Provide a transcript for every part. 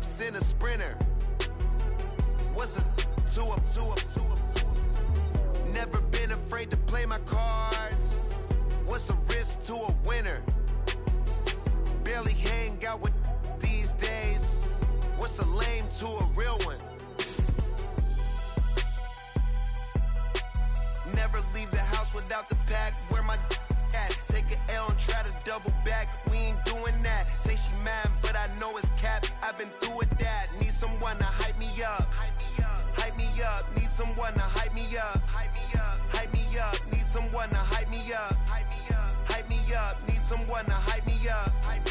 dips in a sprinter. What's a 2-up? Never been afraid to play my cards. What's a risk to a winner? Barely hang out with these days. What's a lame to a real one? Never leave the house without the pack. Where my at? Take an L and try to double back. We ain't doing that. Say she mad, but I know it's cap. I've been through with that. Need someone to hype me up. Hype me up. Need someone to hype me up. Hype me up. Need someone to hype me up. Hype me up. Need someone to hype me up. Hype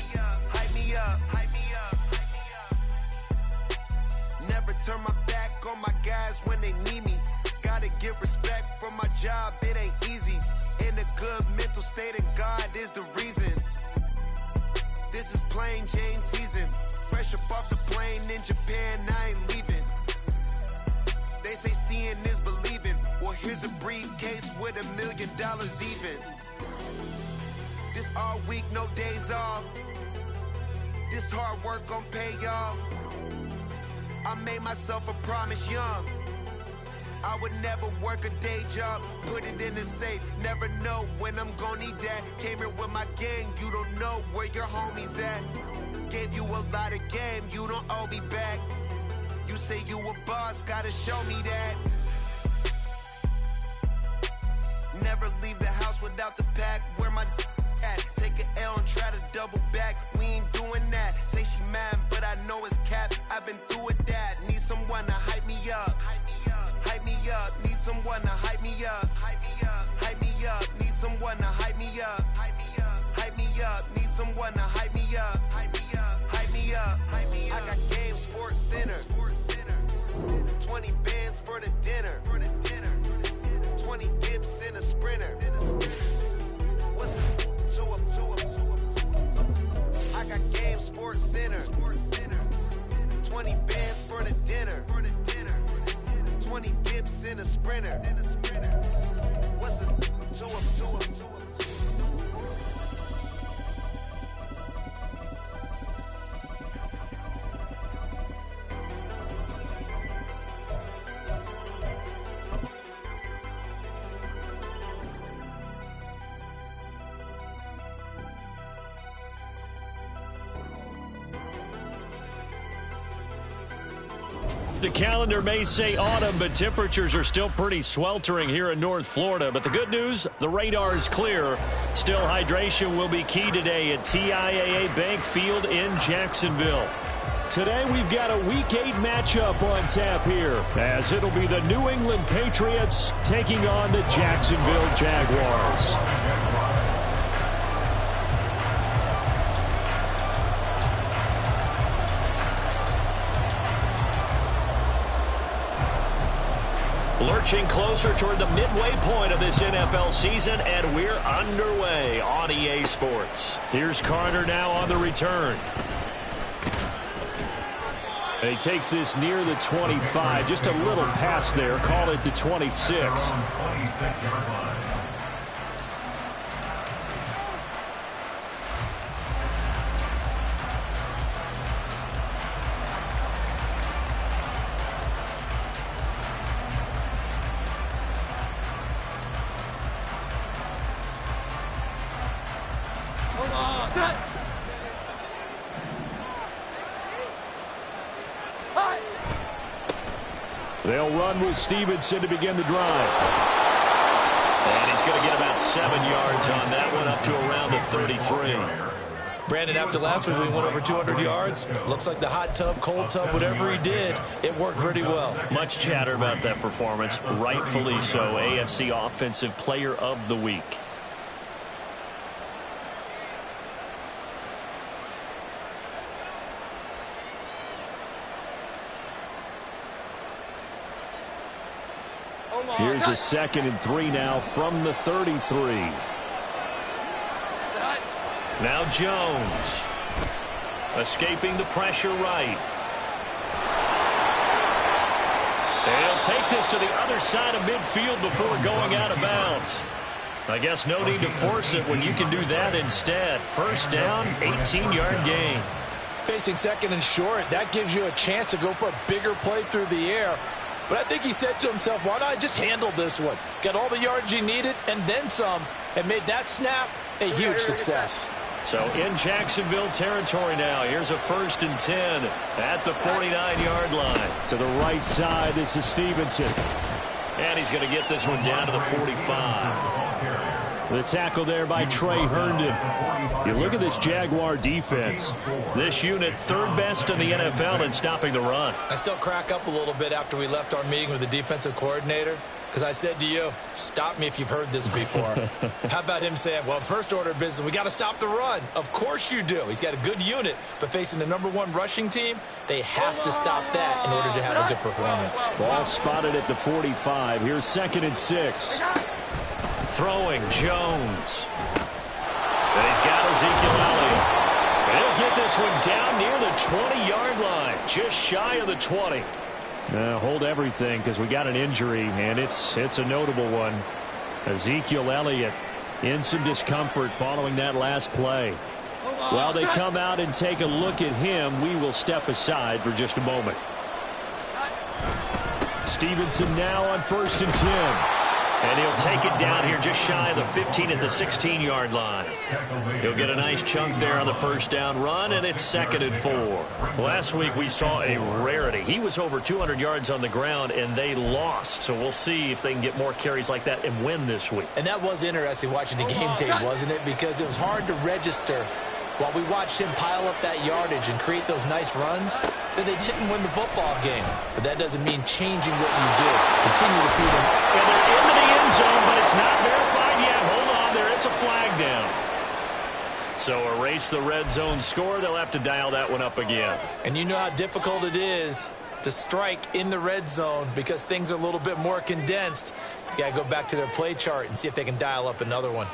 me up. Never turn my back on my guys when they need me. Gotta give respect for my job, it ain't easy. In a good mental state, and God is the reason. This is plain Jane season. Fresh up off the plane in Japan, I ain't leaving. They say seeing is believing. Well, here's a briefcase with $1 million even. This all week, no days off. This hard work gon' pay off. I made myself a promise young. I would never work a day job, put it in the safe. Never know when I'm gon' need that. Came here with my gang, you don't know where your homies at. Gave you a lot of game, you don't owe me back. You say you a boss, gotta show me that. Never leave the house without the pack. Where my at? Take an L and try to double back. We ain't doing that. Say she mad, but I know it's cap. I've been through with that. Need someone to hype me up. Hype me up. Need someone to hype me up. Hype me up. Need someone to hype me up. Hype me up. Need someone to hype me up. Hype me up. I got Game Sports Center. 20 bands for the dinner. 20 dips in a sprinter. What's it? 2-up? I got Game Sports Center. 20 bands for the dinner. 20 dips in a sprinter. What's it? 2-up? The calendar may say autumn, but temperatures are still pretty sweltering here in North Florida. But the good news, the radar is clear. Still, hydration will be key today at TIAA Bank Field in Jacksonville. Today we've got a Week 8 matchup on tap here, as it'll be the New England Patriots taking on the Jacksonville Jaguars. Lurching closer toward the midway point of this NFL season, and we're underway on EA Sports. Here's Carter now on the return. He takes this near the 25, just a little pass there, call it the 26. They'll run with Stevenson to begin the drive. And he's going to get about 7 yards on that one, up to around the 33. Brandon, after last week, we went over 200 yards. Looks like the hot tub, cold tub, whatever he did, it worked pretty well. Much chatter about that performance, rightfully so. AFC Offensive Player of the Week. Here's a 2nd and 3 now from the 33. Now Jones. Escaping the pressure right. And he'll take this to the other side of midfield before going out of bounds. I guess no need to force it when you can do that instead. First down, 18-yard gain. Facing second and short, that gives you a chance to go for a bigger play through the air. But I think he said to himself, why not I just handle this one? Got all the yards you needed and then some, and made that snap a huge success. So in Jacksonville territory now. Here's a 1st and 10 at the 49-yard line. To the right side, this is Stevenson. And he's going to get this one down to the 45. The tackle there by Trey Herndon. You look at this Jaguar defense. This unit 3rd best in the NFL in stopping the run. I still crack up a little bit after we left our meeting with the defensive coordinator, because I said to you, stop me if you've heard this before. How about him saying, well, first order of business, we got to stop the run. Of course you do. He's got a good unit, but facing the #1 rushing team, they have to stop that in order to have a good performance. Ball spotted at the 45. Here's 2nd and 6. Throwing Jones. And he's got Ezekiel Elliott. And he'll get this one down near the 20-yard line, just shy of the 20. Hold everything, because we got an injury, and it's a notable one. Ezekiel Elliott in some discomfort following that last play. While they come out and take a look at him, we will step aside for just a moment. Stevenson now on 1st and 10. And he'll take it down here just shy of the 15 at the 16-yard line. He'll get a nice chunk there on the 1st down run, and it's 2nd and 4. Last week we saw a rarity. He was over 200 yards on the ground, and they lost. So we'll see if they can get more carries like that and win this week. And that was interesting watching the game tape, wasn't it? Because it was hard to register while we watched him pile up that yardage and create those nice runs, that they didn't win the football game. But that doesn't mean changing what you do. Continue to feed him. And they're into the end zone, but it's not verified yet. Hold on, there is a flag down. So erase the red zone score. They'll have to dial that one up again. And you know how difficult it is to strike in the red zone because things are a little bit more condensed. You got to go back to their play chart and see if they can dial up another one.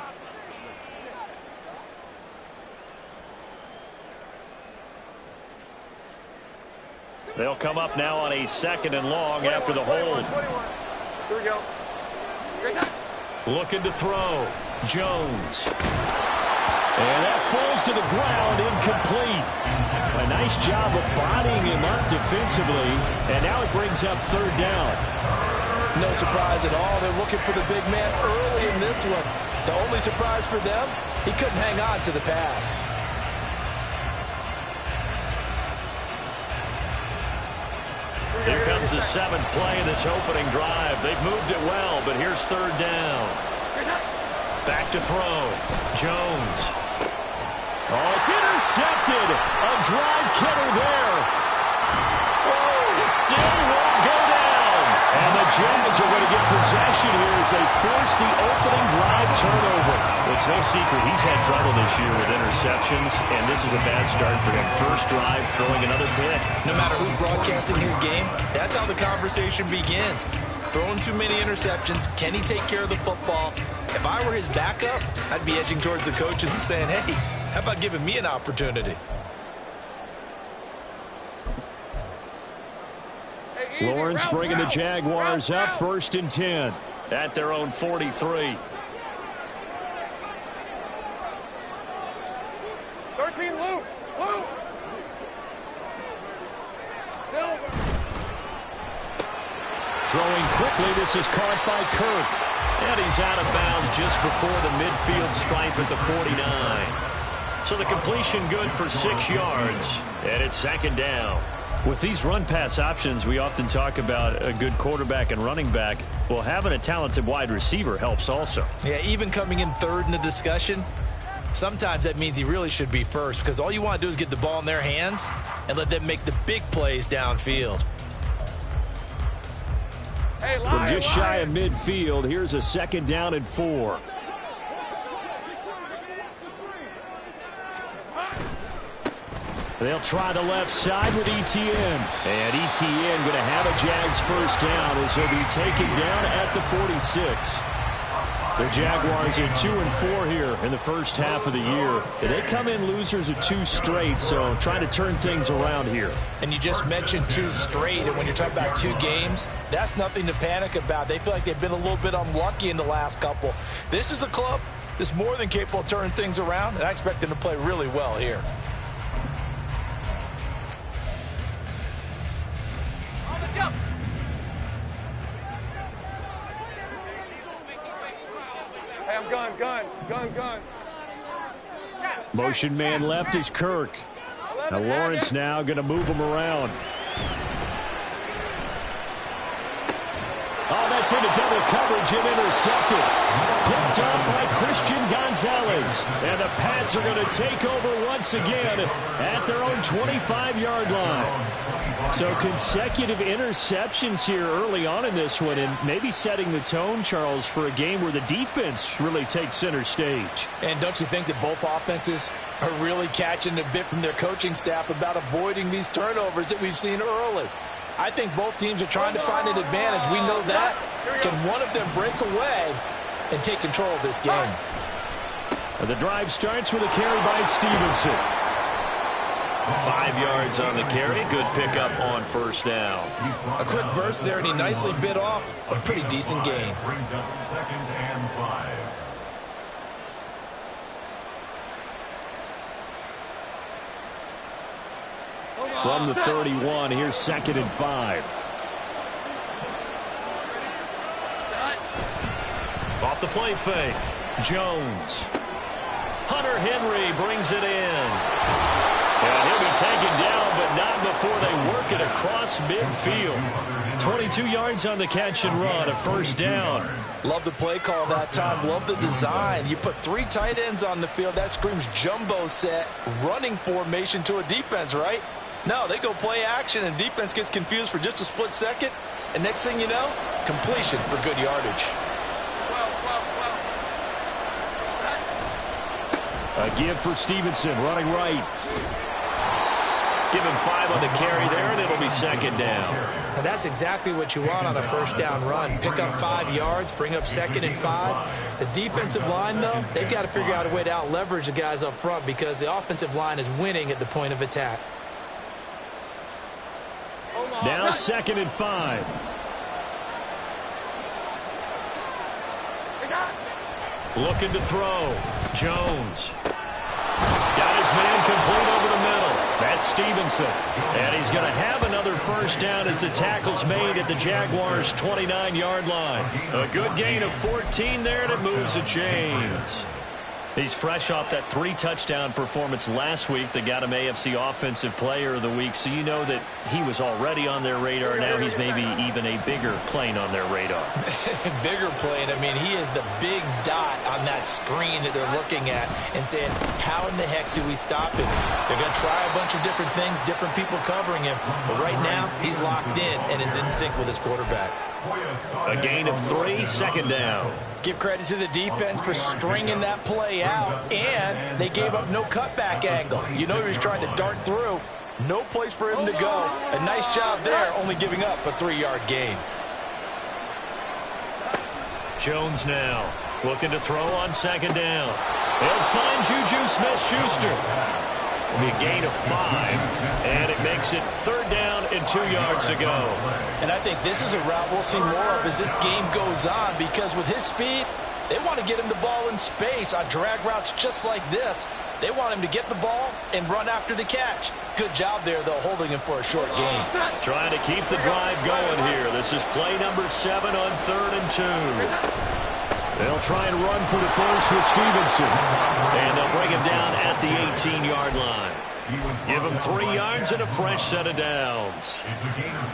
They'll come up now on a 2nd and long after the hold. Here we go. Looking to throw. Jones. And that falls to the ground, incomplete. A nice job of bodying him up defensively. And now it brings up 3rd down. No surprise at all. They're looking for the big man early in this one. The only surprise for them, he couldn't hang on to the pass. Here comes the 7th play of this opening drive. They've moved it well, but here's 3rd down. Back to throw. Jones. Oh, it's intercepted. A drive killer there. Whoa, it still won't go down. And the Jags are going to get possession here as they force the opening drive turnover. It's no secret he's had trouble this year with interceptions, and this is a bad start for him. First drive, throwing another pick. No matter who's broadcasting his game, that's how the conversation begins. Throwing too many interceptions, can he take care of the football? If I were his backup, I'd be edging towards the coaches and saying, hey, how about giving me an opportunity? Lawrence bringing the Jaguars up, 1st and 10. At their own 43. 13, Lou. Silver. Throwing quickly, this is caught by Kirk. And he's out of bounds just before the midfield stripe at the 49. So the completion good for 6 yards. And it's 2nd down. With these run-pass options, we often talk about a good quarterback and running back. Well, having a talented wide receiver helps also. Yeah, even coming in 3rd in the discussion, sometimes that means he really should be 1st because all you want to do is get the ball in their hands and let them make the big plays downfield. From just shy of midfield, here's a 2nd down and 4. They'll try the left side with Etienne. And Etienne going to have a Jags 1st down as he'll be taken down at the 46. The Jaguars are 2-4 here in the first half of the year. They come in losers of 2 straight, so trying to turn things around here. And you just mentioned 2 straight, and when you're talking about 2 games, that's nothing to panic about. They feel like they've been a little bit unlucky in the last couple. This is a club that's more than capable of turning things around, and I expect them to play really well here. Gun. Motion man left is Kirk. Now Lawrence now going to move him around. Oh, that's into double coverage and intercepted. Picked up by Christian Gonzalez. And the Pats are going to take over once again at their own 25-yard line. So consecutive interceptions here early on in this one, and maybe setting the tone, Charles, for a game where the defense really takes center stage. And don't you think that both offenses are really catching a bit from their coaching staff about avoiding these turnovers that we've seen early? I think both teams are trying to find an advantage. We know that. Can one of them break away and take control of this game? The drive starts with a carry by Stevenson. 5 yards on the carry. Good pickup on first down. A quick burst there, and he nicely bit off a pretty decent gain. Brings up 2nd and 5. From the 31, here's 2nd and 5. Off the play fake. Jones. Hunter Henry brings it in. And he'll be taken down, but not before they work it across midfield. 22 yards on the catch and run, a first down. Love the play call that time. Love the design. You put 3 tight ends on the field. That screams jumbo set, running formation to a defense, right? No, they go play action, and defense gets confused for just a split second. And next thing you know, completion for good yardage. A give for Stevenson, running right. Give him 5 on the carry there, and it'll be 2nd down. And that's exactly what you want on a first down run. Pick up 5 yards, bring up 2nd and 5. The defensive line, though, they've got to figure out a way to out-leverage the guys up front because the offensive line is winning at the point of attack. Now 2nd and 5. Looking to throw. Jones. Got his man complete over the middle. That's Stevenson. And he's going to have another first down as the tackle's made at the Jaguars' 29-yard line. A good gain of 14 there, and it moves the chains. He's fresh off that 3-touchdown performance last week that got him AFC Offensive Player of the Week, so you know that he was already on their radar. Now he's maybe even a bigger plane on their radar. Bigger plane. I mean, he is the big dot on that screen that they're looking at and saying, how in the heck do we stop him? They're going to try a bunch of different things, different people covering him, but right now he's locked in and is in sync with his quarterback. A gain of 3, 2nd down. Give credit to the defense for stringing that play out, and they gave up no cutback angle. You know he was trying to dart through. No place for him to go. A nice job there, only giving up a 3-yard gain. Jones now looking to throw on 2nd down. He'll find Juju Smith-Schuster. It'll be a gain of 5, and it makes it 3rd down and 2 yards to go. And I think this is a route we'll see more of as this game goes on, because with his speed, they want to get him the ball in space on drag routes just like this. They want him to get the ball and run after the catch. Good job there, though, holding him for a short gain. Trying to keep the drive going here. This is play number 7 on 3rd and 2. They'll try and run for the first with Stevenson. And they'll bring him down at the 18-yard line. Give him 3 yards and a fresh set of downs.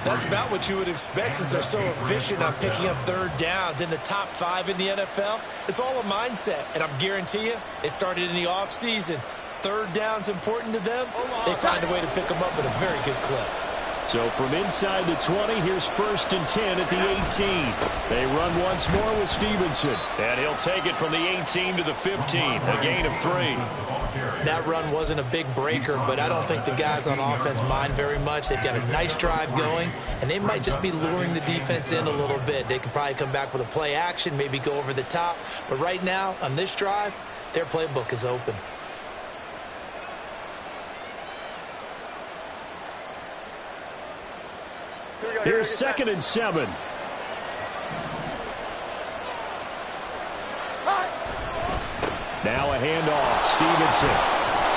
That's about what you would expect since they're so efficient on picking up 3rd downs in the top 5 in the NFL. It's all a mindset, and I'm guarantee you it started in the offseason. 3rd down's important to them. They find a way to pick them up at a very good clip. So from inside the 20, here's 1st and 10 at the 18. They run once more with Stevenson. And he'll take it from the 18 to the 15. A gain of 3. That run wasn't a big breaker, but I don't think the guys on offense mind very much. They've got a nice drive going, and they might just be luring the defense in a little bit. They could probably come back with a play action, maybe go over the top. But right now, on this drive, their playbook is open. Here's 2nd and 7. Now a handoff. Stevenson.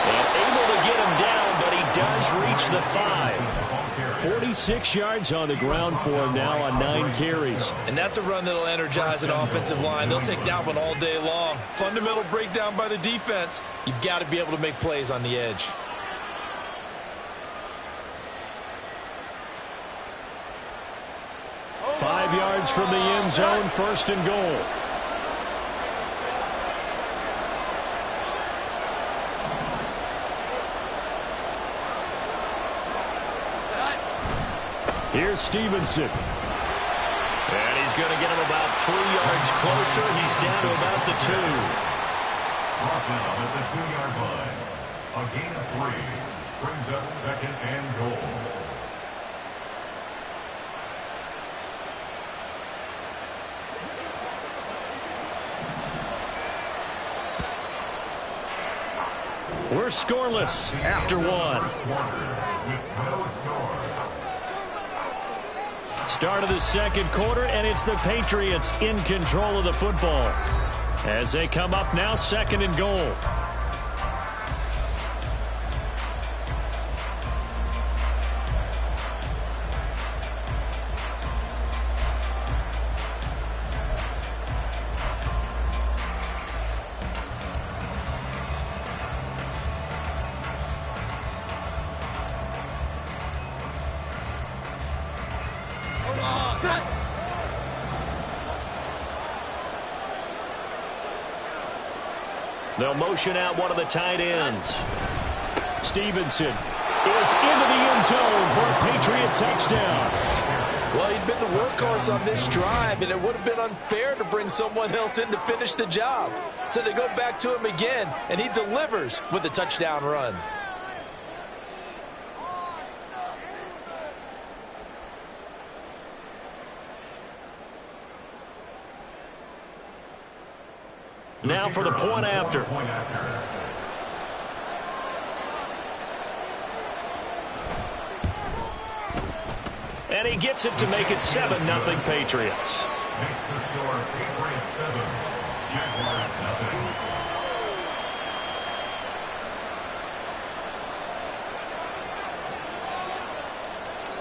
And able to get him down, but he does reach the 5. 46 yards on the ground for him now on 9 carries. And that's a run that'll energize an offensive line. They'll take that one all day long. Fundamental breakdown by the defense. You've got to be able to make plays on the edge. Five yards from the end zone, 1st and goal. Here's Stevenson. And he's going to get him about 3 yards closer. He's down to about the 2. Brought down at the 2-yard line. A gain of 3 brings up 2nd and goal. We're scoreless after 1. With no score. Start of the 2nd quarter, and it's the Patriots in control of the football as they come up now 2nd and goal. They'll motion out one of the tight ends. Stevenson is into the end zone for a Patriot touchdown. Well, he'd been the workhorse on this drive, and it would have been unfair to bring someone else in to finish the job. So they go back to him again, and he delivers with a touchdown run. Now for the point after. And he gets it to make it 7-0 Patriots. Makes the score Patriots 7, Jaguars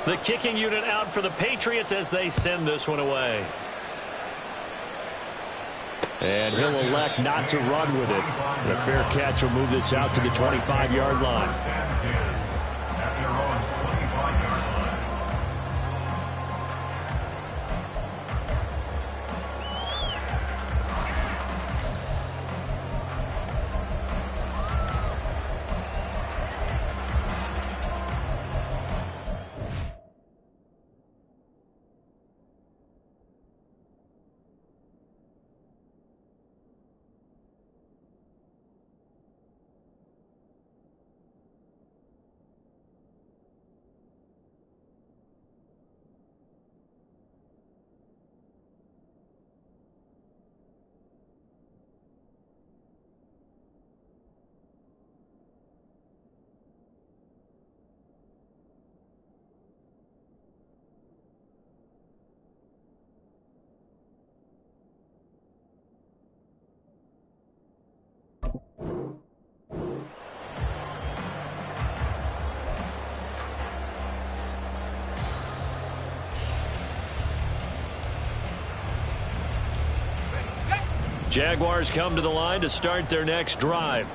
0. The kicking unit out for the Patriots as they send this one away. And he'll elect not to run with it. And a fair catch will move this out to the 25-yard line. At their own 25-yard line. Jaguars come to the line to start their next drive.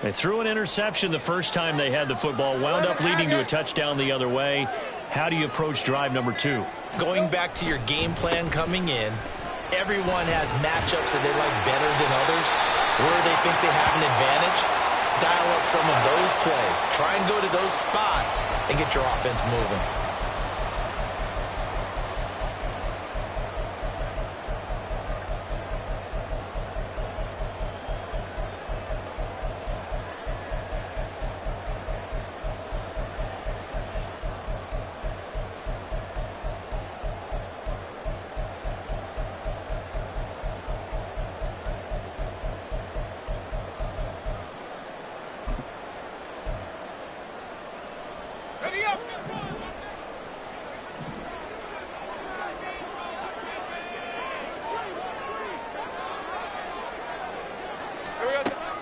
They threw an interception the first time they had the football, wound up leading to a touchdown the other way. How do you approach drive number 2? Going back to your game plan coming in, everyone has matchups that they like better than others. Where they think they have an advantage, dial up some of those plays. Try and go to those spots and get your offense moving.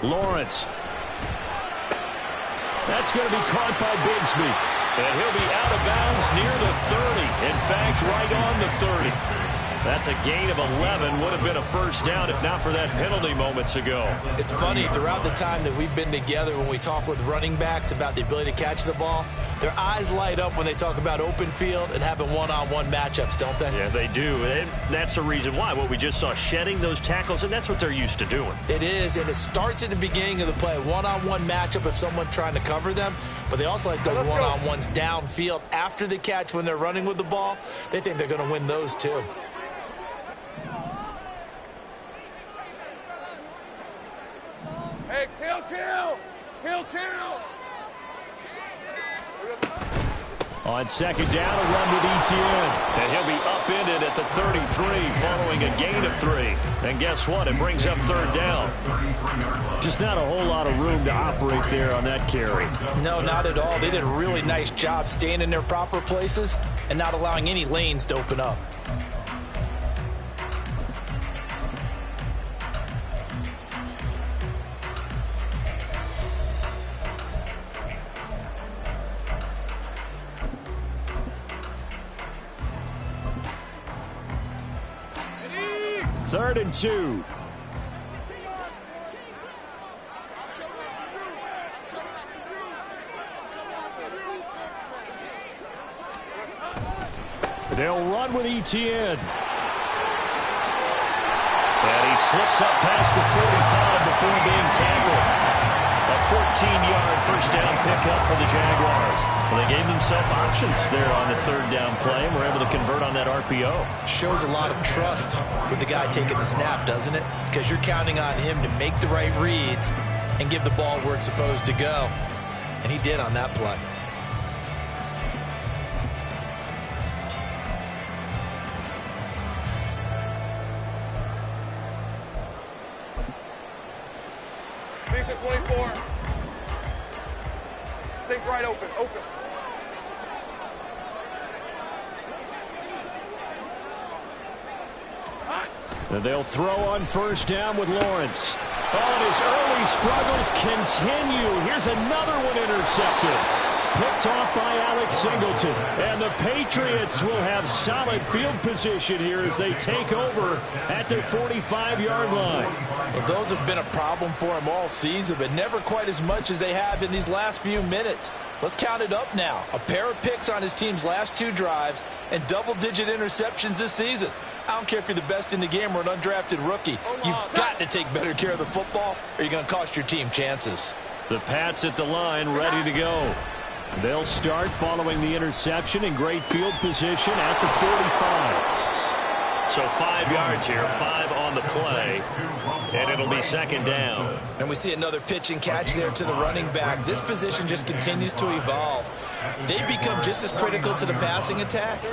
Lawrence. That's going to be caught by Bigsby. And he'll be out of bounds fact, right on the 30. That's a gain of 11. Would have been a first down if not for that penalty moments ago. It's funny, throughout the time that we've been together, when we talk with running backs about the ability to catch the ball, their eyes light up when they talk about open field and having one-on-one matchups, don't they? Yeah, they do. And that's the reason why. What we just saw, shedding those tackles, and that's what they're used to doing. It is, and it starts at the beginning of the play. One-on-one matchup if someone's trying to cover them, but they also like those one-on-ones downfield after the catch when they're running with the ball. They think they're going to win those too. Hey, chill. On second down, a run with Etienne. And he'll be upended at the 33 following a gain of 3. And guess what? It brings up third down. Just not a whole lot of room to operate there on that carry. No, not at all. They did a really nice job staying in their proper places and not allowing any lanes to open up. Third and 2. They'll run with Etienne. And he slips up past the 45 before being tackled. A 14-yard first down pickup for the Jaguars. Well, they gave themselves options there on the third down play and were able to convert on that RPO. Shows a lot of trust with the guy taking the snap, doesn't it? Because you're counting on him to make the right reads and give the ball where it's supposed to go. And he did on that play. Decent 24. Take right open. And they'll throw on first down with Lawrence. Oh, and his early struggles continue. Here's another one intercepted. Picked off by Alex Singleton. And the Patriots will have solid field position here as they take over at their 45-yard line. Well, those have been a problem for him all season, but never quite as much as they have in these last few minutes. Let's count it up now. A pair of picks on his team's last 2 drives and double-digit interceptions this season. I don't care if you're the best in the game or an undrafted rookie. You've got to take better care of the football or you're going to cost your team chances. The Pats at the line, ready to go. They'll start following the interception in great field position at the 45. So 5 yards here, 5 on the play, and it'll be second down. And we see another pitch and catch there to the running back. This position just continues to evolve. They become just as critical to the passing attack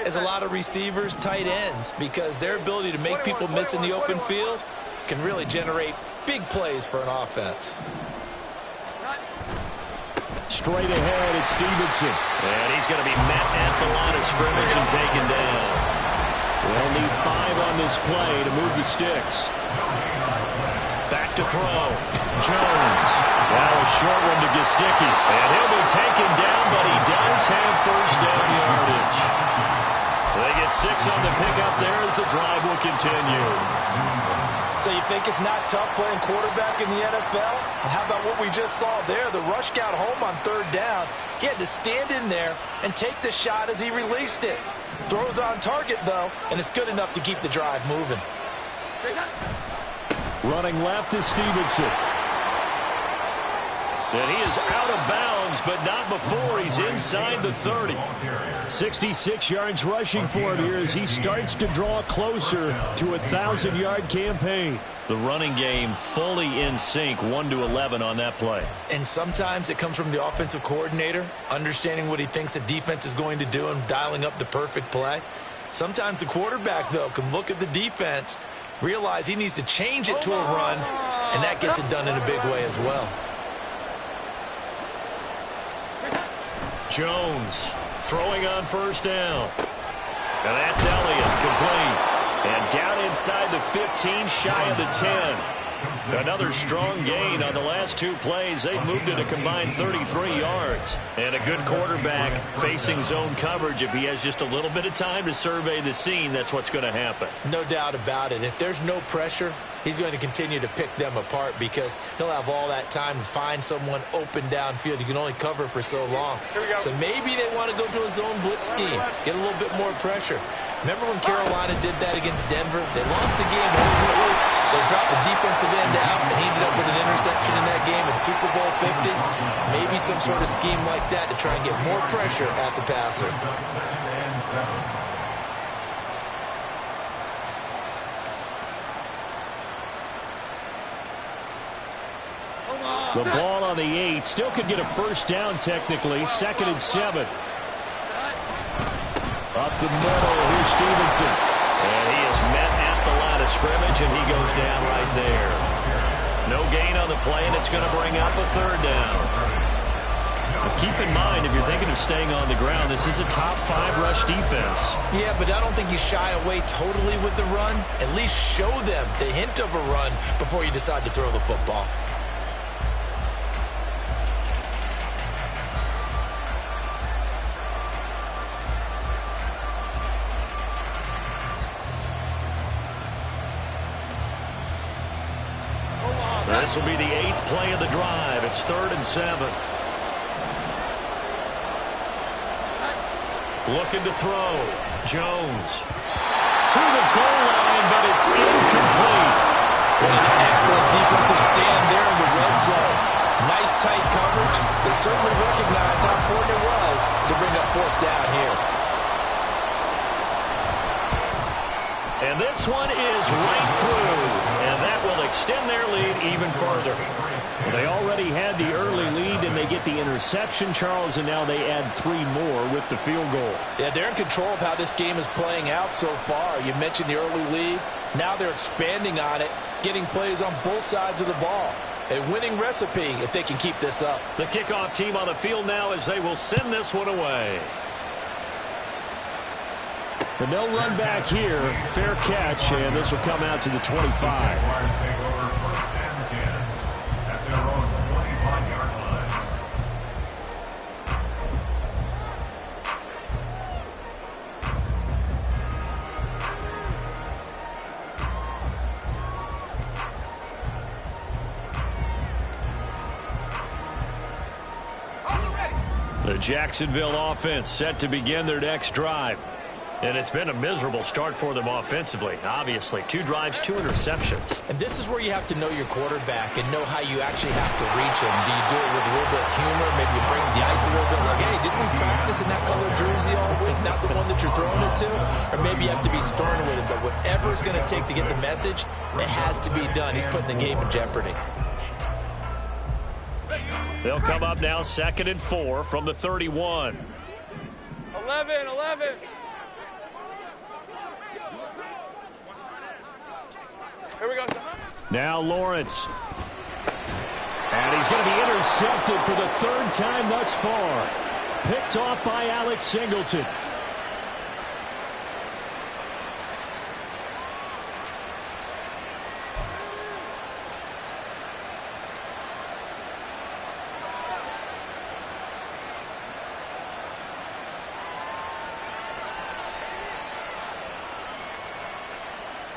as a lot of receivers, tight ends, because their ability to make people miss in the open field can really generate big plays for an offense. Straight ahead, it's Stevenson. And he's going to be met at the line of scrimmage and taken down. They'll need 5 on this play to move the sticks. Back to throw. Jones. Now a short one to Gesicki. And he'll be taken down, but he does have first down yardage. They get 6 on the pickup there as the drive will continue. So you think it's not tough playing quarterback in the NFL? How about what we just saw there? The rush got home on third down. He had to stand in there and take the shot as he released it. Throws on target, though, and it's good enough to keep the drive moving. Running left is Stevenson. And he is out of bounds, but not before he's inside the 30. 66 yards rushing for him here as he starts to draw closer to a 1,000-yard campaign. The running game fully in sync, 1-11 on that play. And sometimes it comes from the offensive coordinator, understanding what he thinks the defense is going to do and dialing up the perfect play. Sometimes the quarterback, though, can look at the defense, realize he needs to change it to a run, and that gets it done in a big way as well. Jones throwing on first down. And that's Elliott, complete. And down inside the 15, shy of the 10. Another strong gain on the last 2 plays. They've moved it a combined 33 yards. And a good quarterback facing zone coverage. If he has just a little bit of time to survey the scene, that's what's going to happen. No doubt about it. If there's no pressure, he's going to continue to pick them apart because he'll have all that time to find someone open downfield. You can only cover for so long. So maybe they want to go to a zone blitz scheme, get a little bit more pressure. Remember when Carolina did that against Denver? They lost the game ultimately. They dropped the defensive end out, and he ended up with an interception in that game in Super Bowl 50. Maybe some sort of scheme like that to try and get more pressure at the passer. The ball on the 8. Still could get a first down technically. 2nd and 7. Up the middle, here's Stevenson. And he is met at the line of scrimmage, and he goes down right there. No gain on the play, and it's going to bring up a 3rd down. Now keep in mind, if you're thinking of staying on the ground, this is a top 5 rush defense. Yeah, but I don't think you shy away totally with the run. At least show them the hint of a run before you decide to throw the football. This will be the 8th play of the drive. It's 3rd and 7. Looking to throw. Jones. To the goal line, but it's incomplete. What an excellent defensive stand there in the red zone. Nice tight coverage. They certainly recognized how important it was to bring up 4th down here. And this one is right through. And that will extend their lead even further. They already had the early lead, and they get the interception, Charles, and now they add 3 more with the field goal. Yeah, they're in control of how this game is playing out so far. You mentioned the early lead. Now they're expanding on it, getting plays on both sides of the ball. A winning recipe if they can keep this up. The kickoff team on the field now as they will send this one away. But no run back here. Fair catch, and this will come out to the 25. The Jacksonville offense set to begin their next drive. And it's been a miserable start for them offensively, obviously. 2 drives, 2 interceptions. And this is where you have to know your quarterback and know how you actually have to reach him. Do you do it with a little bit of humor? Maybe you bring the ice a little bit like, hey, didn't we practice in that color jersey all week, not the one that you're throwing it to? Or maybe you have to be stern with it. But whatever it's going to take to get the message, it has to be done. He's putting the game in jeopardy. They'll come up now 2nd and 4 from the 31. 11. Here we go. Now Lawrence. And he's going to be intercepted for the 3rd time thus far. Picked off by Alex Singleton.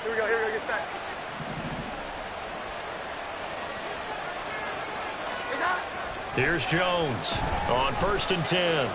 Here we go, get set. Here's Jones on 1st and 10.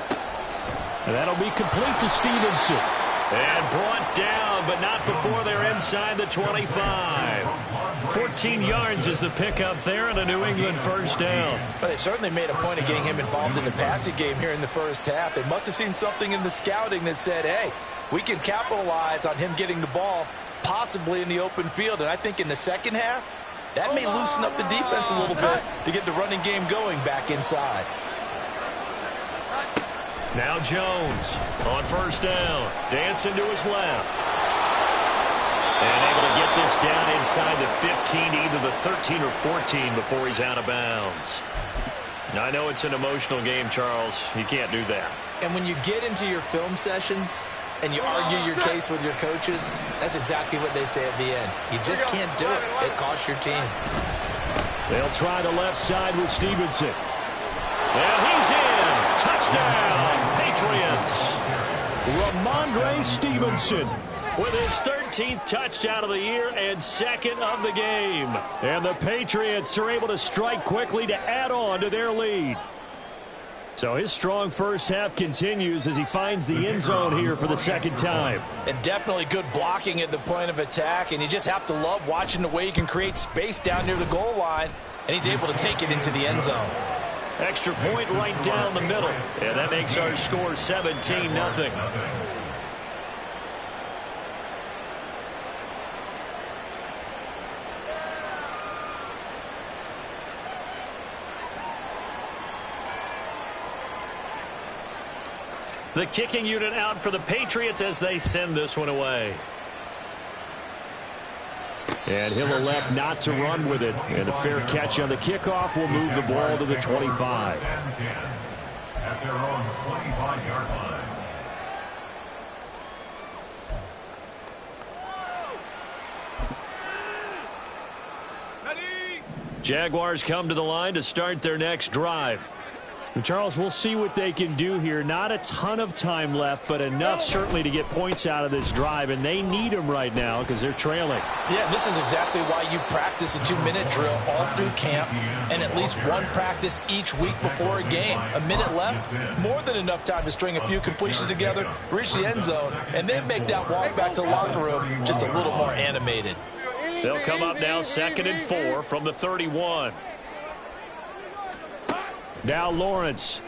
And that'll be complete to Stevenson. And brought down, but not before they're inside the 25. 14 yards is the pickup there, and a New England 1st down. But they certainly made a point of getting him involved in the passing game here in the 1st half. They must have seen something in the scouting that said, hey, we can capitalize on him getting the ball possibly in the open field. And I think in the 2nd half, that may loosen up the defense a little bit to get the running game going back inside. Now Jones on 1st down. Dancing to his left. And able to get this down inside the 15, either the 13 or 14 before he's out of bounds. Now, I know it's an emotional game, Charles. You can't do that. And when you get into your film sessions, and you argue your case with your coaches, that's exactly what they say at the end. You just can't do it. It costs your team. They'll try the left side with Stevenson. And he's in. Touchdown, Patriots. Ramondre Stevenson with his 13th touchdown of the year and second of the game. And the Patriots are able to strike quickly to add on to their lead. So his strong first half continues as he finds the end zone here for the second time. And definitely good blocking at the point of attack, and you just have to love watching the way he can create space down near the goal line, and he's able to take it into the end zone. Extra point right down the middle, and that makes our score 17-0. The kicking unit out for the Patriots as they send this one away. And he'll elect not to run with it. And a fair catch on the kickoff will move the ball to the 25. At their own 25-yard line. Jaguars come to the line to start their next drive. And Charles, we'll see what they can do here. Not a ton of time left, but enough certainly to get points out of this drive, and they need them right now because they're trailing. Yeah, this is exactly why you practice a 2-minute drill all through camp and at least one practice each week before a game. A minute left, more than enough time to string a few completions together, reach the end zone, and then make that walk back to the locker room just a little more animated. They'll come up now 2nd and 4 from the 31. Now Lawrence.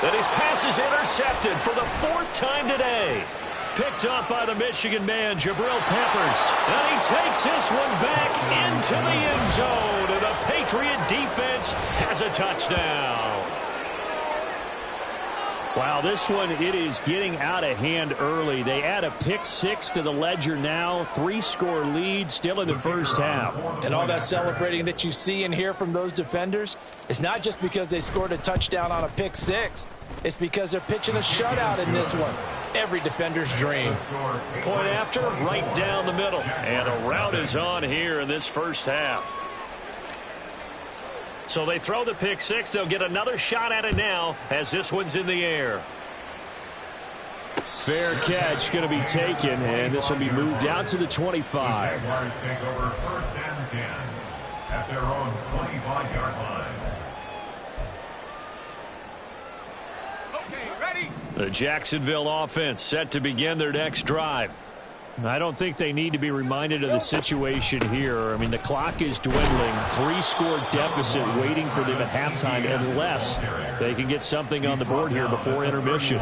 And his pass is intercepted for the 4th time today. Picked up by the Michigan man, Jabril Peppers. And he takes this one back into the end zone. And the Patriot defense has a touchdown. Wow, this one, it is getting out of hand early. They add a pick 6 to the ledger now. 3-score lead still in the first half. And all that celebrating that you see and hear from those defenders, it's not just because they scored a touchdown on a pick 6. It's because they're pitching a shutout in this one. Every defender's dream. Point after, right down the middle. And a rout is on here in this first half. So they throw the pick 6. They'll get another shot at it now as this one's in the air. Fair catch going to be taken, and this will be moved out to the 25. Jaguars take over 1st and 10 at their own 25-yard line. Okay, ready? The Jacksonville offense set to begin their next drive. I don't think they need to be reminded of the situation here. I mean, the clock is dwindling. 3-score deficit waiting for them at halftime unless they can get something on the board here before intermission.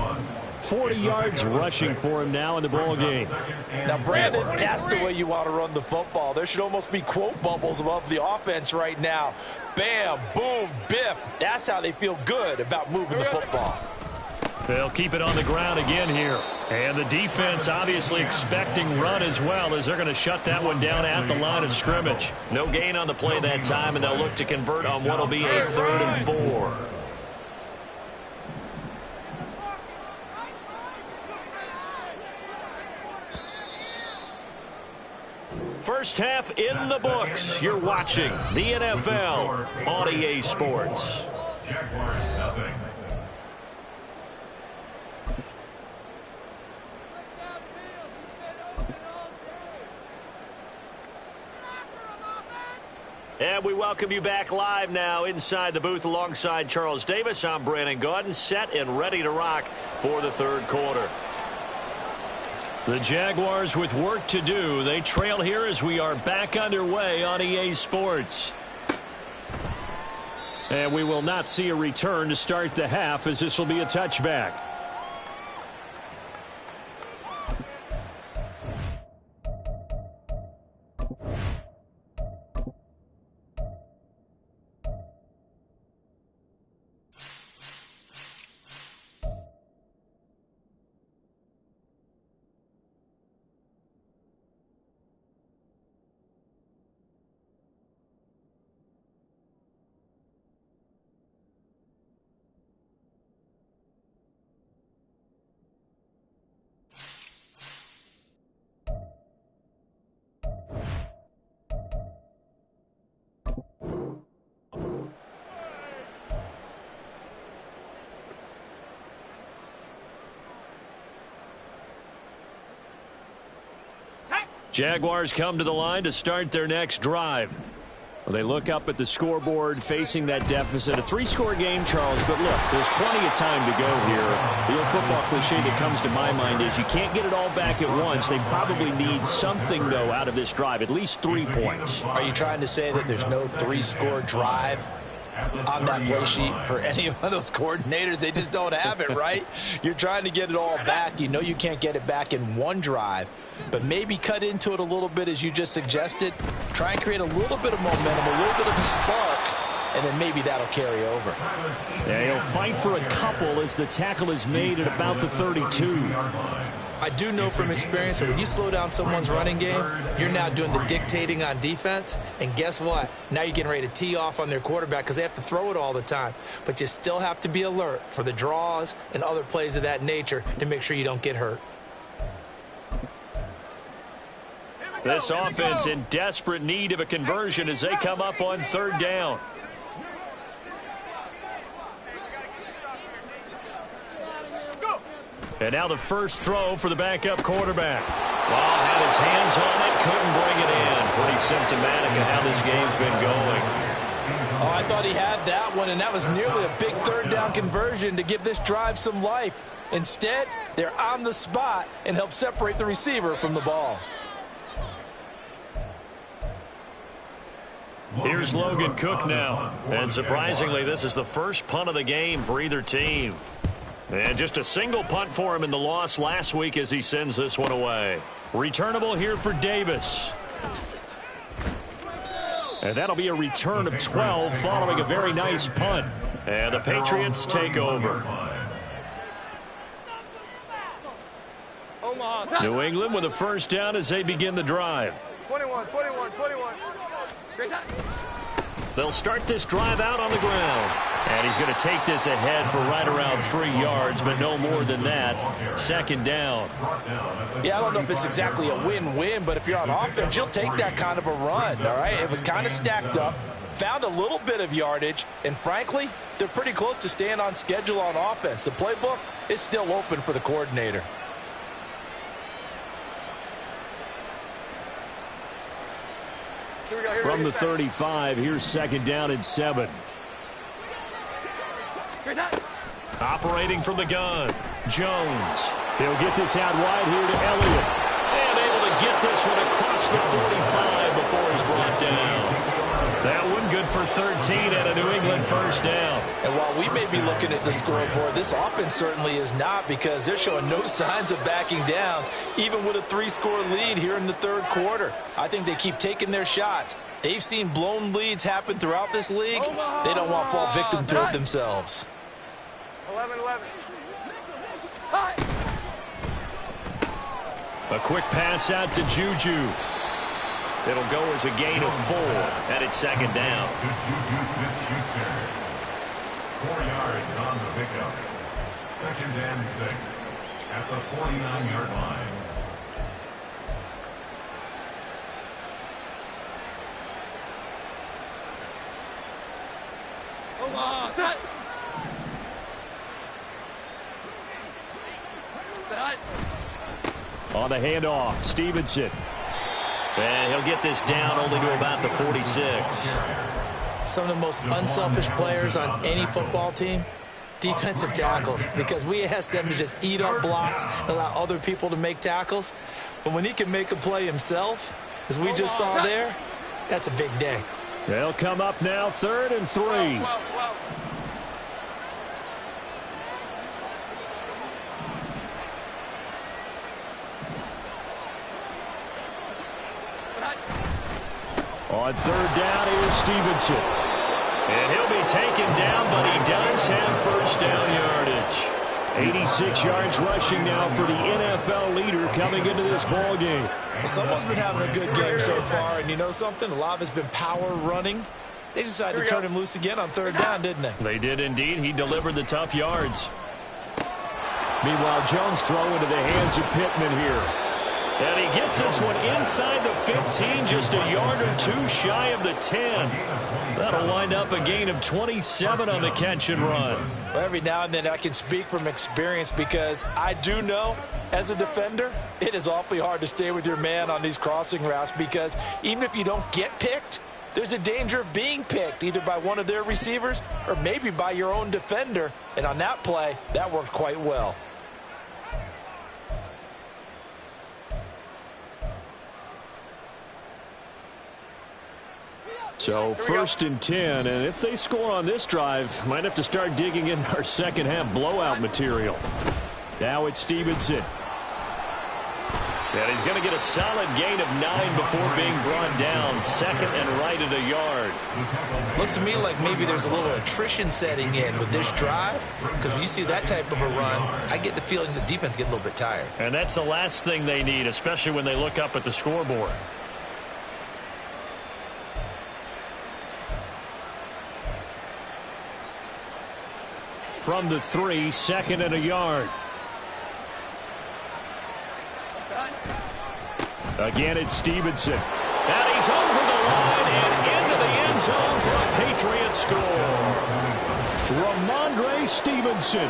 40 yards rushing for him now in the ball game. Now, Brandon, that's the way you want to run the football. There should almost be quote bubbles above the offense right now. Bam, boom, biff. That's how they feel good about moving the football. They'll keep it on the ground again here. And the defense obviously expecting run as well as they're going to shut that one down at the line of scrimmage. No gain on the play that time, and they'll look to convert on what will be a 3rd and 4. First half in the books. You're watching the NFL on EA Sports. Jaguars nothing. And we welcome you back live now inside the booth alongside Charles Davis. I'm Brandon Gaudin, set and ready to rock for the 3rd quarter. The Jaguars with work to do. They trail here as we are back underway on EA Sports. And we will not see a return to start the half as this will be a touchback. Jaguars come to the line to start their next drive. Well, they look up at the scoreboard facing that deficit. A 3-score game, Charles, but look, there's plenty of time to go here. The old football cliche that comes to my mind is you can't get it all back at once. They probably need something, though, out of this drive, at least 3 points. Are you trying to say that there's no 3-score drive on that play sheet for any of those coordinators? They just don't have it, right? You're trying to get it all back. You know you can't get it back in one drive, but maybe cut into it a little bit as you just suggested. Try and create a little bit of momentum, a little bit of a spark, and then maybe that'll carry over. Yeah, he'll fight for a couple as the tackle is made at about the 32. I do know from experience that when you slow down someone's running game, you're now doing the dictating on defense. And guess what? Now you're getting ready to tee off on their quarterback because they have to throw it all the time. But you still have to be alert for the draws and other plays of that nature to make sure you don't get hurt. This offense in desperate need of a conversion as they come up on 3rd down. And now the first throw for the backup quarterback. Well, had his hands on it, couldn't bring it in. Pretty symptomatic of how this game's been going. Oh, I thought he had that one, and that was nearly a big 3rd down conversion to give this drive some life. Instead, they're on the spot and help separate the receiver from the ball. Here's Logan Cook now. And surprisingly, this is the first punt of the game for either team. And just a single punt for him in the loss last week as he sends this one away. Returnable here for Davis. And that'll be a return of 12 following a very nice punt. And the Patriots take over. New England with a first down as they begin the drive. 21. They'll start this drive out on the ground. And he's going to take this ahead for right around 3 yards, but no more than that. 2nd down. Yeah, I don't know if it's exactly a win-win, but if you're on offense, you'll take that kind of a run, all right? It was kind of stacked up, found a little bit of yardage, and frankly, they're pretty close to staying on schedule on offense. The playbook is still open for the coordinator. From the 35, here's 2nd down and 7. Operating from the gun, Jones. He'll get this out wide here to Elliott. And able to get this one across the 45 before he's brought down. That one good for 13 and a New England first down. And while we may be looking at the scoreboard, this offense certainly is not, because they're showing no signs of backing down, even with a 3-score lead here in the 3rd quarter. I think they keep taking their shots. They've seen blown leads happen throughout this league. They don't want to fall victim to it themselves. 11. A quick pass out to Juju. It'll go as a gain of 4, and it's 2nd down. To Juju Smith-Schuster. 4 yards on the pickup. 2nd and 6 at the 49-yard line. On the handoff, Stevenson. And he'll get this down only to about the 46. Some of the most unselfish players on any football team, defensive tackles, because we ask them to just eat up blocks and allow other people to make tackles. But when he can make a play himself, as we just saw there, that's a big day. They'll come up now, 3rd and 3. On 3rd down, here's Stevenson. And he'll be taken down, but he does have first down yardage. 86 yards rushing now for the NFL leader coming into this ball game. Well, someone's been having a good game so far, and you know something? A lot of it's been power running. They decided to turn him loose again on 3rd down, didn't they? They did indeed. He delivered the tough yards. Meanwhile, Jones throw into the hands of Pittman here. And he gets this one inside the 15, just a yard or 2 shy of the 10. That'll wind up a gain of 27 on the catch and run. Well, every now and then I can speak from experience because I do know as a defender, it is awfully hard to stay with your man on these crossing routes because even if you don't get picked, there's a danger of being picked either by one of their receivers or maybe by your own defender. And on that play, that worked quite well. So 1st and 10, and if they score on this drive, might have to start digging in our second half blowout material. Now it's Stevenson. And he's going to get a solid gain of 9 before being brought down. 2nd and right at a yard. Looks to me like maybe there's a little attrition setting in with this drive, because when you see that type of a run, I get the feeling the defense get a little bit tired. And that's the last thing they need, especially when they look up at the scoreboard. From the 3, 2nd and a yard. Again, it's Stevenson. And he's over the line and into the end zone for a Patriot score. Ramondre Stevenson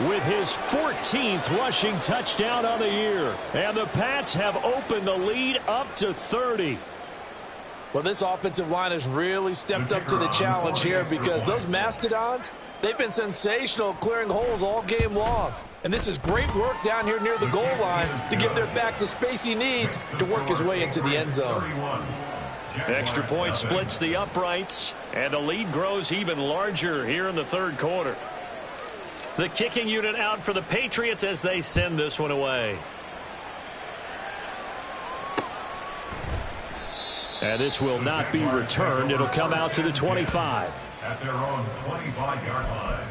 with his 14th rushing touchdown on the year. And the Pats have opened the lead up to 30. Well, this offensive line has really stepped up to the challenge here because those Mastodons, they've been sensational clearing holes all game long. And this is great work down here near the goal line to give their back the space he needs to work his way into the end zone. Extra point splits the uprights, and the lead grows even larger here in the 3rd quarter. The kicking unit out for the Patriots as they send this one away. And this will not be returned. It'll come out to the 25. At their own 25-yard line.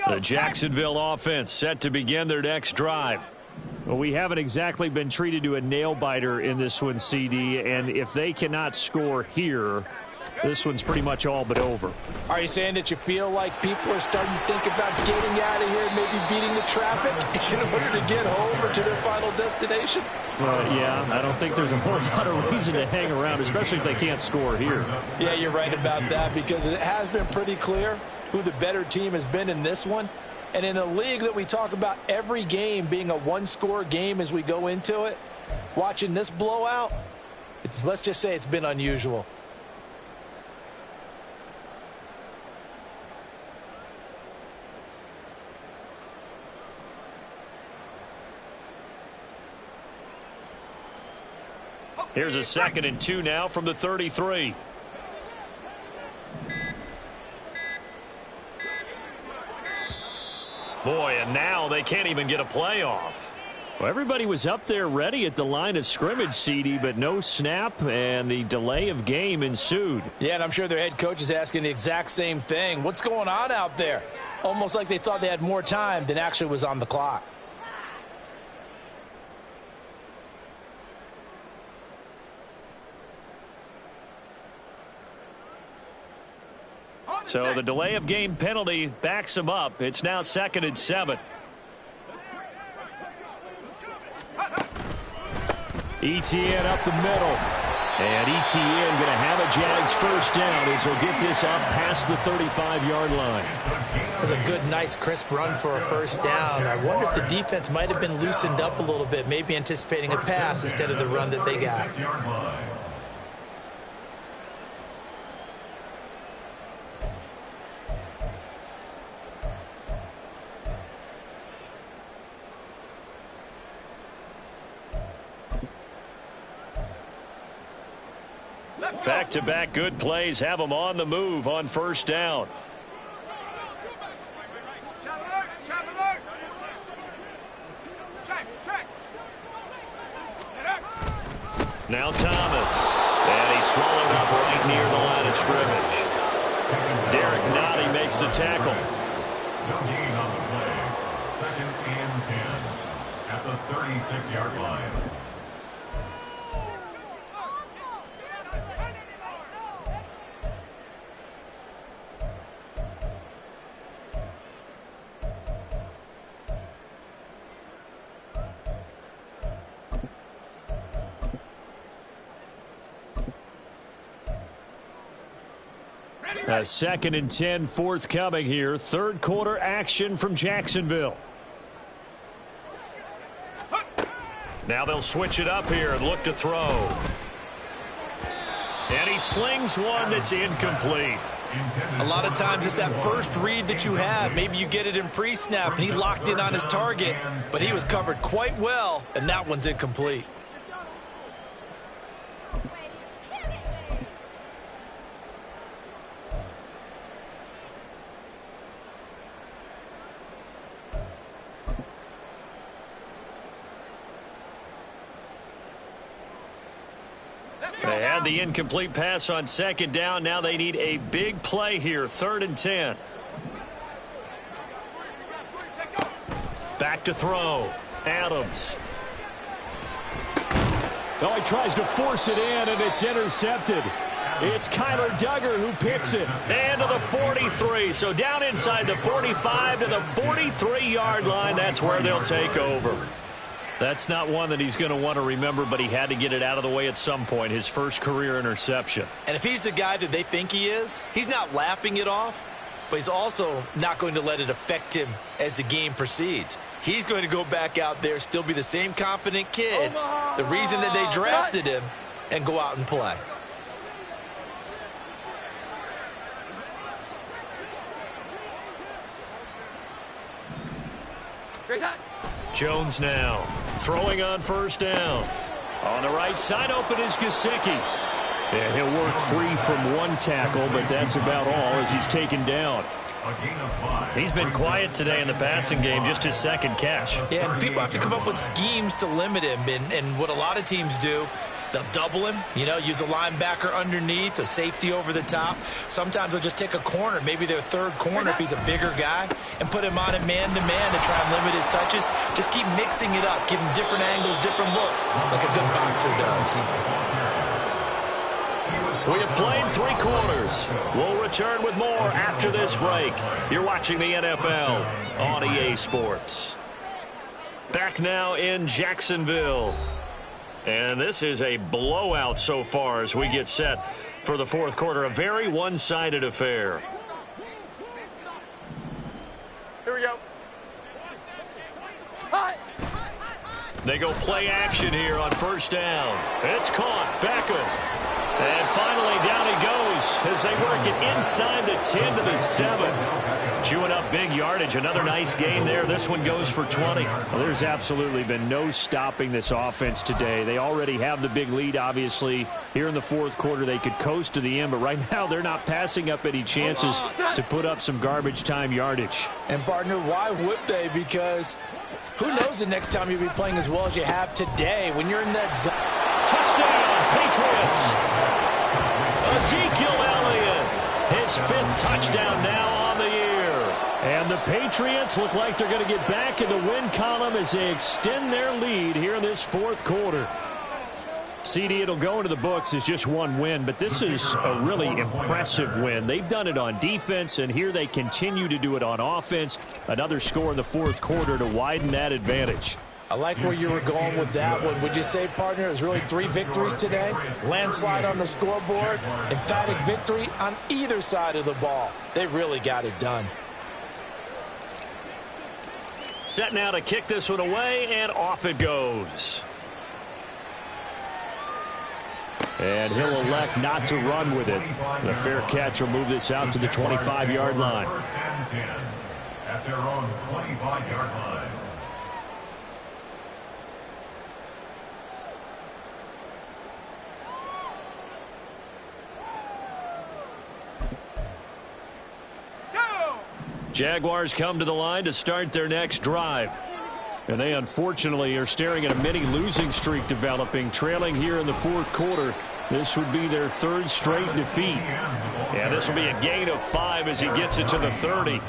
The Jacksonville offense set to begin their next drive. Well, we haven't exactly been treated to a nail-biter in this one, CD, and if they cannot score here, this one's pretty much all but over. Are you saying that you feel like people are starting to think about getting out of here, maybe beating the traffic in order to get home or to their final destination? Yeah, I don't think there's a whole lot of reason to hang around, especially if they can't score here. Yeah, you're right about that because it has been pretty clear who the better team has been in this one. And in a league that we talk about every game being a one-score game as we go into it, watching this blowout, let's just say it's been unusual. Here's a 2nd and 2 now from the 33. Boy, and now they can't even get a playoff. Well, everybody was up there ready at the line of scrimmage, CD, but no snap, and the delay of game ensued. Yeah, and I'm sure their head coach is asking the exact same thing. What's going on out there? Almost like they thought they had more time than actually was on the clock. So the delay of game penalty backs him up. It's now 2nd and 7. ETN up the middle. And ETN going to have a Jags first down as he'll get this up past the 35-yard line. That's a good, nice, crisp run for a first down. I wonder if the defense might have been loosened up a little bit, maybe anticipating a pass instead of the run that they got. Back-to-back good plays have them on the move on first down. Now Thomas. And he's swallowed up right near the line of scrimmage. Derek Nottie makes the tackle. No gain on the play. 2nd and 10 at the 36-yard line. A 2nd and 10 forthcoming here. Third quarter action from Jacksonville. Now they'll switch it up here and look to throw. And he slings one that's incomplete. A lot of times it's that first read that you have. Maybe you get it in pre-snap and he locked in on his target, but he was covered quite well, and that one's incomplete. They had the incomplete pass on 2nd down. Now they need a big play here. 3rd and 10. Back to throw. Adams. Oh, he tries to force it in, and it's intercepted. It's Kyler Duggar who picks it. And to the 43. So down inside the 45 to the 43-yard line. That's where they'll take over. That's not one that he's going to want to remember, but he had to get it out of the way at some point. His first career interception. And if he's the guy that they think he is, he's not laughing it off, but he's also not going to let it affect him as the game proceeds. He's going to go back out there, still be the same confident kid, the reason that they drafted him, and go out and play. Jones now throwing on 1st down. On the right side, open is Gesicki. Yeah, he'll work free from one tackle, but that's about all as he's taken down. He's been quiet today in the passing game, just his 2nd catch. Yeah, and people have to come up with schemes to limit him, and what a lot of teams do, they'll double him, use a linebacker underneath, a safety over the top. Sometimes they'll just take a corner, maybe their 3rd corner if he's a bigger guy, and put him on a man-to-man to try and limit his touches. Just keep mixing it up, give him different angles, different looks, like a good boxer does. We have played 3 quarters. We'll return with more after this break. You're watching the NFL on EA Sports. Back now in Jacksonville. And this is a blowout so far as we get set for the 4th quarter. A very one-sided affair. Here we go. They go play action here on 1st down. It's caught. Beckham. And finally down he goes as they work it inside the 10 to the 7. Chewing up big yardage. Another nice gain there. This one goes for 20. Well, there's absolutely been no stopping this offense today. They already have the big lead, obviously. Here in the 4th quarter, they could coast to the end, but right now they're not passing up any chances to put up some garbage time yardage. And, partner, why would they? Because who knows the next time you'll be playing as well as you have today when you're in that zone. Touchdown, Patriots. Ezekiel Elliott, his 5th touchdown now on the year. And the Patriots look like they're going to get back in the win column as they extend their lead here in this 4th quarter. CD, it'll go into the books as just one win, but this is a really impressive win. They've done it on defense, and here they continue to do it on offense. Another score in the 4th quarter to widen that advantage. I like where you were going with that one. Would you say, partner, it was really 3 victories today? Landslide on the scoreboard, emphatic victory on either side of the ball. They really got it done. Set now to kick this one away, and off it goes. And he'll elect not to run with it. The fair catch will move this out to the 25-yard line. 1st and 10 at their own 25-yard line. Jaguars come to the line to start their next drive. And they unfortunately are staring at a mini losing streak developing, trailing here in the 4th quarter This would be their third straight defeat. Yeah, this will be a gain of 5 as he gets it to the 30.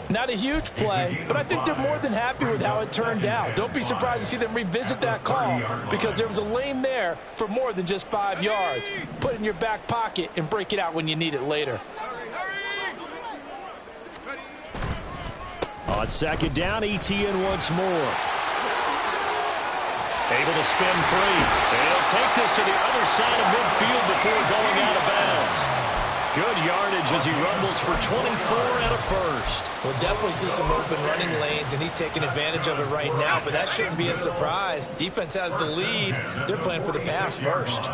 Not a huge play, but I think they're more than happy with how it turned out. Don't be surprised to see them revisit that call because there was a lane there for more than just 5 yards. Put it in your back pocket and break it out when you need it later. On second down, ETN once more. Able to spin free. And he'll take this to the other side of midfield before going out of bounds. Good yardage as he rumbles for 24 and a first. We'll definitely see some open running lanes, and he's taking advantage of it right now, but that shouldn't be a surprise. Defense has the lead. They're playing for the pass first.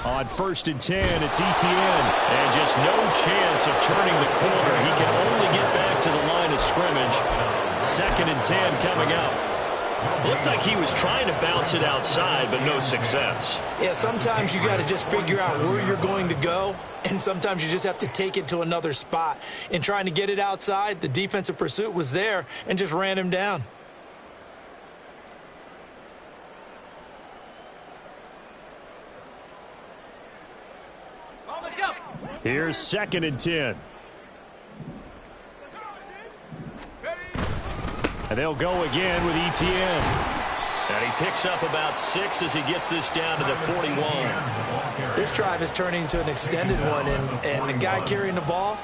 On 1st and 10, it's ETN. And just no chance of turning the corner. He can only get back to the line of scrimmage. 2nd and 10 coming up. Looked like he was trying to bounce it outside, but no success. Yeah, sometimes you got to just figure out where you're going to go, and sometimes you just have to take it to another spot. In trying to get it outside, the defensive pursuit was there and just ran him down. Here's 2nd and 10. And they'll go again with ETN. And he picks up about 6 as he gets this down to the 41. This drive is turning into an extended one, and the guy carrying the ball,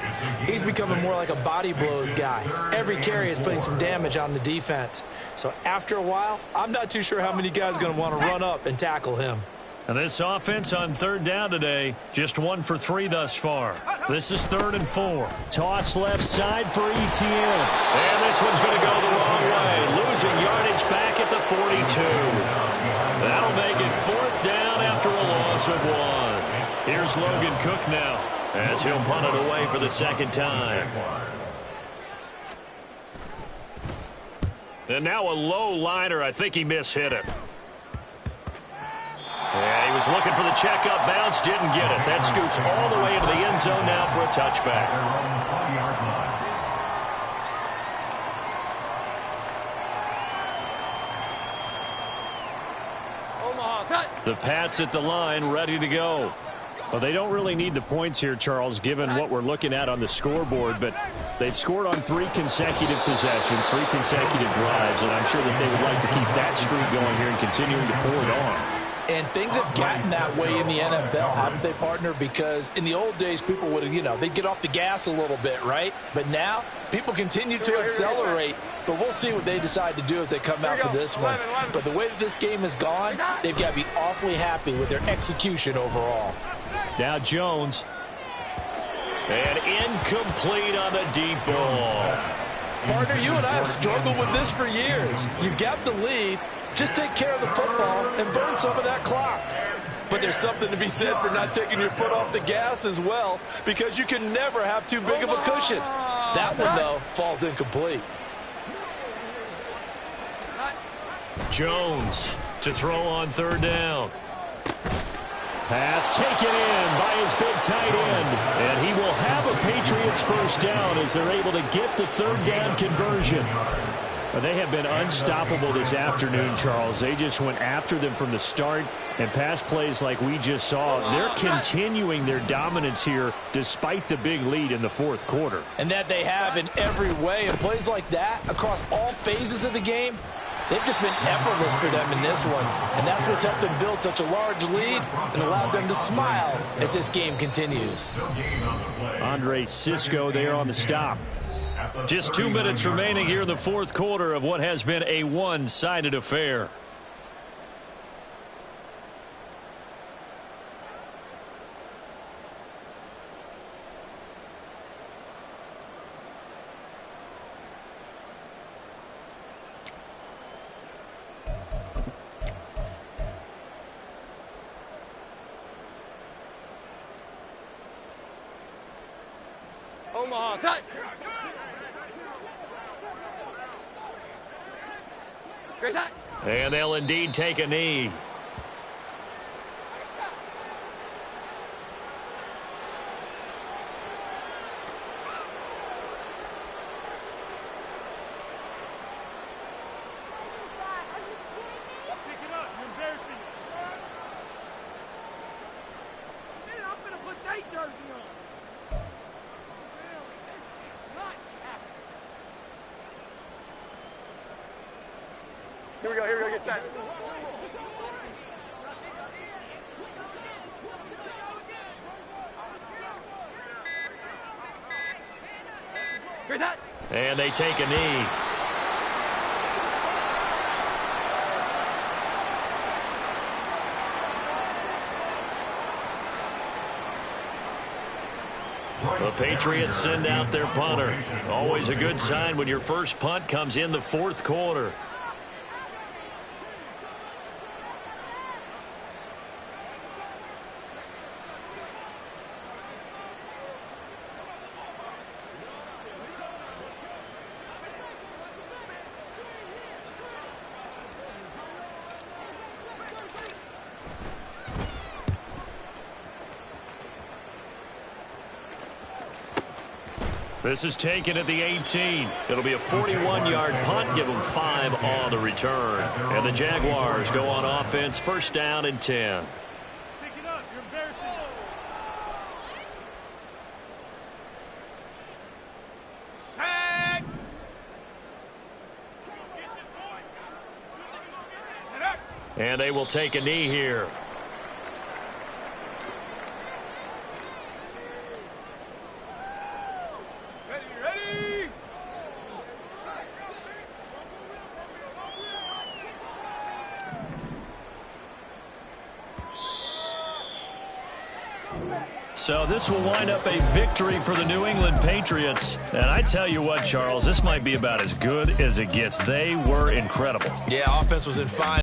he's becoming more like a body blows guy. Every carry is putting some damage on the defense. So after a while, I'm not too sure how many guys are going to want to run up and tackle him. And this offense on 3rd down today, just 1 for 3 thus far. This is 3rd and 4. Toss left side for ETN. And this one's going to go the wrong way. Losing yardage back at the 42. That'll make it 4th down after a loss of 1. Here's Logan Cook now as he'll punt it away for the 2nd time. And now a low liner. I think he mishit it. Yeah, he was looking for the checkup bounce, didn't get it. That scoots all the way into the end zone now for a touchback. The Pats at the line, ready to go. Well, they don't really need the points here, Charles, given what we're looking at on the scoreboard, but they've scored on 3 consecutive possessions, 3 consecutive drives, and I'm sure that they would like to keep that streak going here and continuing to pour it on. And things have gotten that way in the NFL, haven't they, partner? Because in the old days, people would, they'd get off the gas a little bit, right? But now, people continue to accelerate. But we'll see what they decide to do as they come out for this one. But the way that this game has gone, they've got to be awfully happy with their execution overall. Now Jones. And incomplete on the deep ball. Partner, you and I have struggled with this for years. You've got the lead. Just take care of the football and burn some of that clock. But there's something to be said for not taking your foot off the gas as well, because you can never have too big of a cushion. That one, though, falls incomplete. Jones to throw on 3rd down. Pass taken in by his big tight end. And he will have a Patriots 1st down as they're able to get the 3rd down conversion. They have been unstoppable this afternoon, Charles. They just went after them from the start, and pass plays like we just saw, they're continuing their dominance here despite the big lead in the 4th quarter. And that they have in every way, and plays like that across all phases of the game, they've just been effortless for them in this one. And that's what's helped them build such a large lead and allowed them to smile as this game continues. Andre Cisco there on the stop. Just 2 minutes remaining here in the 4th quarter of what has been a one-sided affair. Omaha, tight. Great tight. And they'll indeed take a knee. Here we go, get set. Great set. And they take a knee. The Patriots send out their punter. Always a good sign when your first punt comes in the fourth quarter. This is taken at the 18. It'll be a 41-yard punt. Give them 5 on the return. And the Jaguars go on offense, first down and 10. Pick it up. You're embarrassing. Sack. And they will take a knee here. So this will wind up a victory for the New England Patriots. And I tell you what, Charles, this might be about as good as it gets. They were incredible. Yeah, offense was in fine.